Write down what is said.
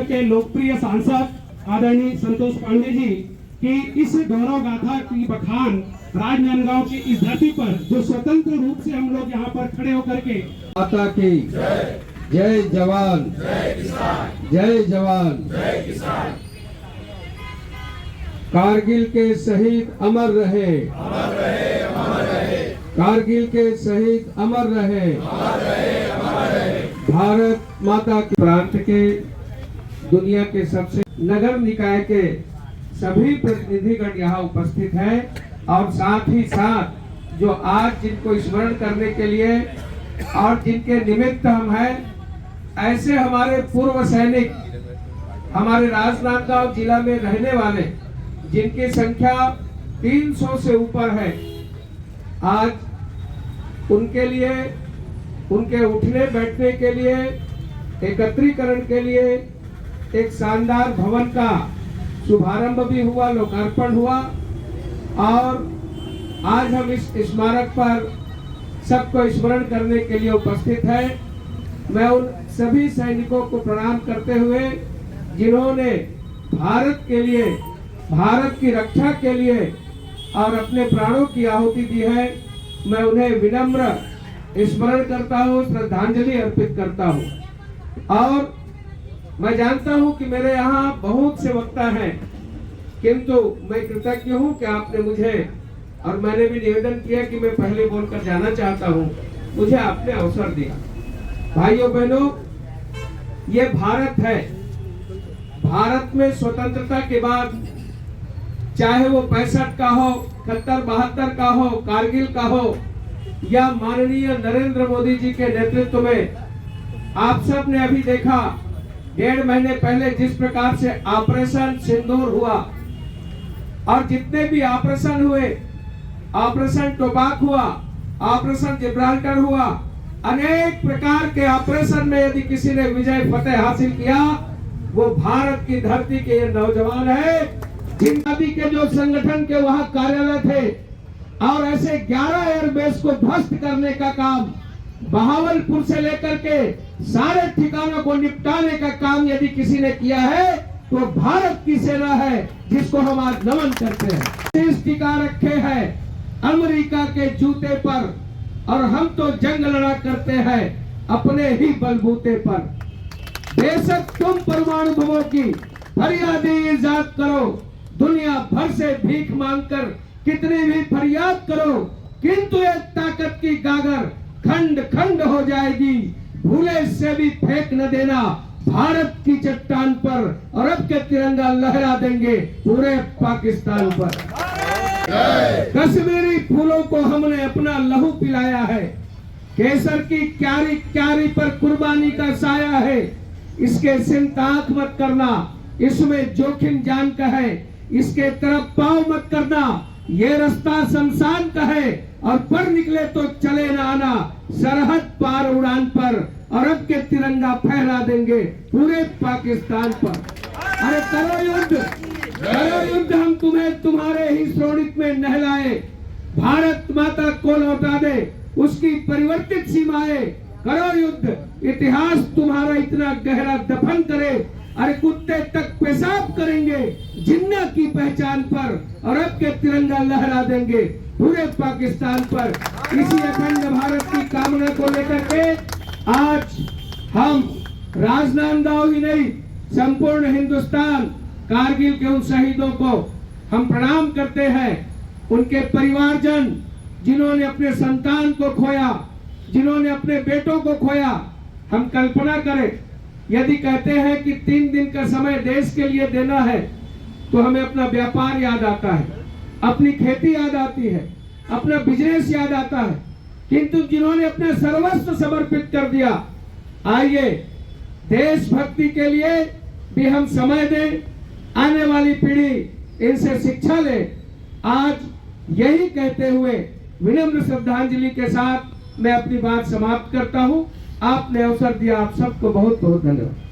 के लोकप्रिय सांसद आदरणीय संतोष पांडे जी की इस गौरव गाथा की बखान राजनांदगांव की इस धरती पर जो स्वतंत्र रूप से हम लोग यहाँ पर खड़े होकर के माता की जय जवान जय जवान कारगिल के शहीद अमर रहे कारगिल के शहीद अमर रहे भारत माता के प्रांत के दुनिया के सबसे नगर निकाय के सभी प्रतिनिधिगण यहाँ उपस्थित हैं और साथ ही साथ जो आज जिनको स्मरण करने के लिए और जिनके निमित्त हम हैं ऐसे हमारे पूर्व सैनिक हमारे राजनांदगांव जिला में रहने वाले जिनकी संख्या 300 से ऊपर है, आज उनके लिए उनके उठने बैठने के लिए एकत्रीकरण के लिए एक शानदार भवन का शुभारंभ भी हुआ, लोकार्पण हुआ और आज हम इस स्मारक पर सबको स्मरण करने के लिए उपस्थित है। मैं उन सभी सैनिकों को प्रणाम करते हुए जिन्होंने भारत के लिए, भारत की रक्षा के लिए और अपने प्राणों की आहुति दी है, मैं उन्हें विनम्र स्मरण करता हूँ, श्रद्धांजलि अर्पित करता हूँ। और मैं जानता हूँ कि मेरे यहाँ बहुत से वक्ता हैं, किंतु मैं कृतज्ञ हूँ कि आपने मुझे, और मैंने भी निवेदन किया कि मैं पहले बोलकर जाना चाहता हूँ, मुझे आपने अवसर दिया। भाइयों बहनों, ये भारत है। भारत में स्वतंत्रता के बाद चाहे वो 65 का हो, 71-72 का हो, कारगिल का हो या माननीय नरेंद्र मोदी जी के नेतृत्व में, आप सब ने अभी देखा 1.5 महीने पहले जिस प्रकार से ऑपरेशन सिंदूर हुआ और जितने भी ऑपरेशन हुए, ऑपरेशन टोबाक हुआ, ऑपरेशन जिब्राल्टर हुआ, अनेक प्रकार के ऑपरेशन में यदि किसी ने विजय फतेह हासिल किया वो भारत की धरती के ये नौजवान है, जिंदादी के जो संगठन के वहां कार्यालय थे और ऐसे 11 एयरबेस को ध्वस्त करने का काम, बहावलपुर से लेकर के सारे ठिकानों को निपटाने का काम यदि किसी ने किया है तो भारत की सेना है, जिसको हम आज नमन करते हैं। इस टीका रखे हैं अमेरिका के जूते पर और हम तो जंग लड़ा करते हैं अपने ही बलबूते पर। बेशक तुम परमाणु बमों की फरियादी इजाद करो, दुनिया भर से भीख मांगकर कितनी भी फरियाद करो, किंतु एक ताकत की गागर खंड खंड हो जाएगी। भूले से भी फेंक न देना भारत की चट्टान पर, और अब के तिरंगा लहरा देंगे पूरे पाकिस्तान पर। कश्मीरी फूलों को हमने अपना लहू पिलाया है, केसर की क्यारी क्यारी पर कुर्बानी का साया है। इसके सिंताक मत करना, इसमें जोखिम जान का है, इसके तरफ पाँव मत करना, ये रास्ता शमशान का है और पर निकले तो चले न आना सरहद पार उड़ान पर, और अब के तिरंगा फहरा देंगे पूरे पाकिस्तान पर। अरे करो युद्ध, करो युद्ध, हम तुम्हें तुम्हारे ही श्रोणित में नहलाए, भारत माता को लौटा दे उसकी परिवर्तित सीमाएं। करो युद्ध, इतिहास तुम्हारा इतना गहरा दफन करे, अरे कुत्ते तक पेशाब करेंगे जिन्ना की पहचान पर, और अब के तिरंगा लहरा देंगे पूरे पाकिस्तान पर। इसी अखंड भारत की कामना को लेकर के आज हम राजनांदगांव ही नहीं, संपूर्ण हिंदुस्तान कारगिल के उन शहीदों को हम प्रणाम करते हैं। उनके परिवारजन जिन्होंने अपने संतान को खोया, जिन्होंने अपने बेटों को खोया, हम कल्पना करें यदि कहते हैं कि 3 दिन का समय देश के लिए देना है तो हमें अपना व्यापार याद आता है, अपनी खेती याद आती है, अपना बिजनेस याद आता है, किंतु जिन्होंने अपना सर्वस्व समर्पित कर दिया, आइए देशभक्ति के लिए भी हम समय दें, आने वाली पीढ़ी इनसे शिक्षा ले। आज यही कहते हुए विनम्र श्रद्धांजलि के साथ मैं अपनी बात समाप्त करता हूं। आपने अवसर दिया, आप सबको बहुत बहुत धन्यवाद।